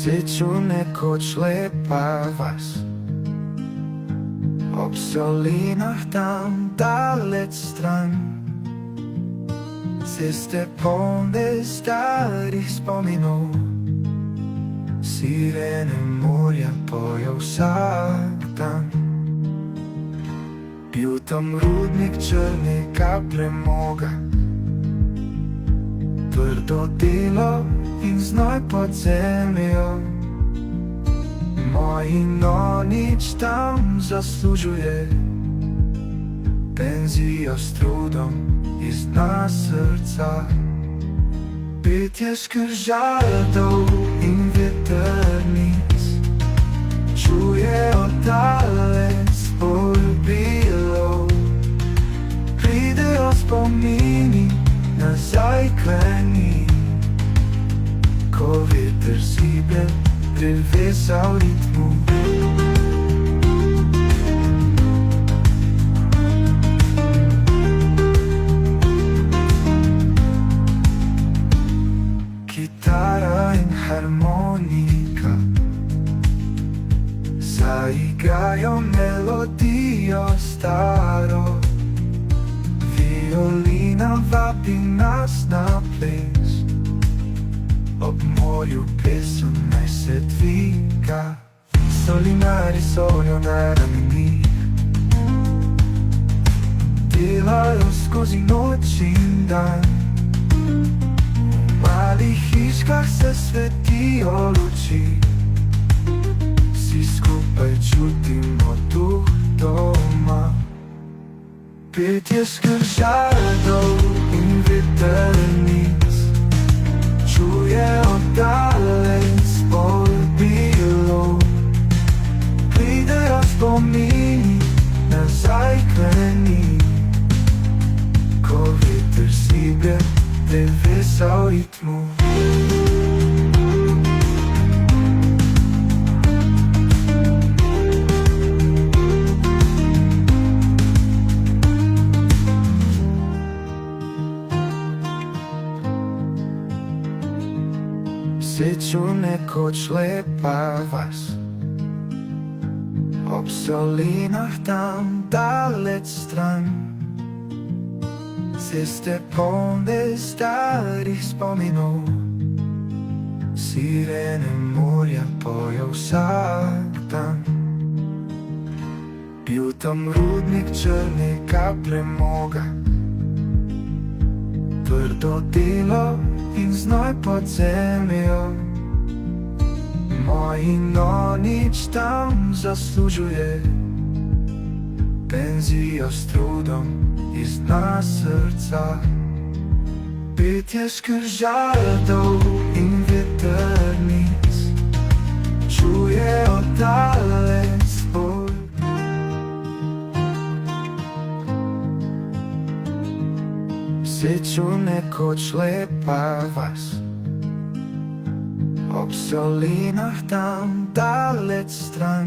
Sečovlje nekoč lepa vas, ob solinah tam daleč stran. Ceste polne starih spominov, sirene morja pojejo vsak dan. Bil tam rudnik črnega premoga, trdo delo in znoj pod zemljo. Moj nonič tam zaslužuje penzijo s trudom iz dna srca. Petje škržaldov in vetrnic čuje oddalec poljubilov. Pridejo spomini nazaj k meni, ko veter ziblje drevesa v ritmu. Kitara in harmonika zaigrajo melodijo staro. Violina vabi nas na ples, ob morju pesem naj se dviga. Solinari solijo na ramenih, delajo skozi noč in dan. V malih hiškah se svetijo luči, vsi skupaj čutimo duh doma. Petje škržaldov in vetrnic čuje oddalec poljubilov. Pridejo spomini nazaj k meni, ko veter ziblje drevesa v ritmu. Sečovlje nekoč lepa vas, ob solinah tam daleč stran. Ceste polne starih spominov, sirene morja pojejo vsak dan. Bil tam rudnik črnega premoga, trdo delo in znoj pod zemljo. Moj nonič tam zaslužuje penzijo s trudom iz dna srca. Petje škržaldov in vetrnic čuje oddalec bolj. Sečovlje nekoč lepa vas, ob solinah tam daleč stran.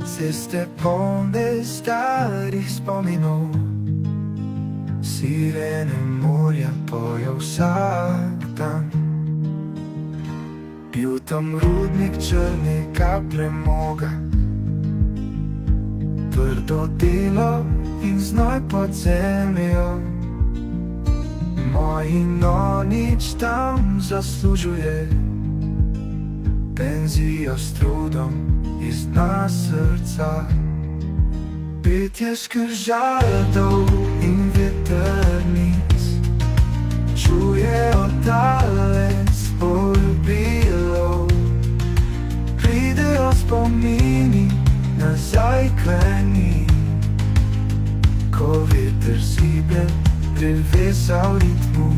Ceste polne starih spominov, sirene morja pojejo vsak dan. Bil tam rudnik črnega premoga, trdo delo in znoj pod zemljo. Moj nonič tam zaslužuje penzijo s trudom iz dna srca. Petje škržaldov in vetrnic čuje oddalec poljubilov. Pridejo spomini nazaj k meni, ko veter ziblje drevesa v ritmu.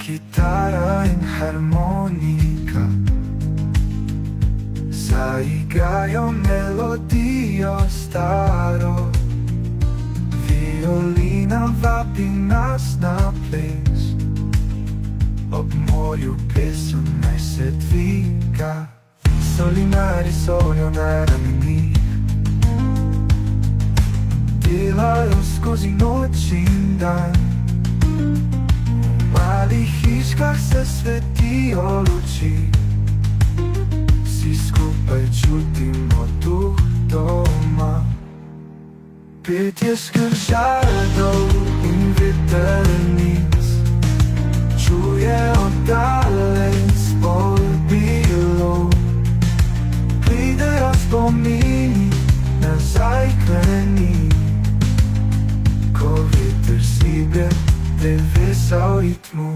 Kitara in harmonika zaigrajo melodijo staro. Violina vabi nas na ples, ob morju pesem naj se dviga. Solinari solijo na ramenih, delajo skozi noč in dan. V malih hiškah se svetijo luči, vsi skupaj čutimo duh doma. Petje škršaldov in vetrnic čuje oddaljen spol bilo. Pridejo spomini nazaj k meni, ko veter ziblje drevesa v ritmu.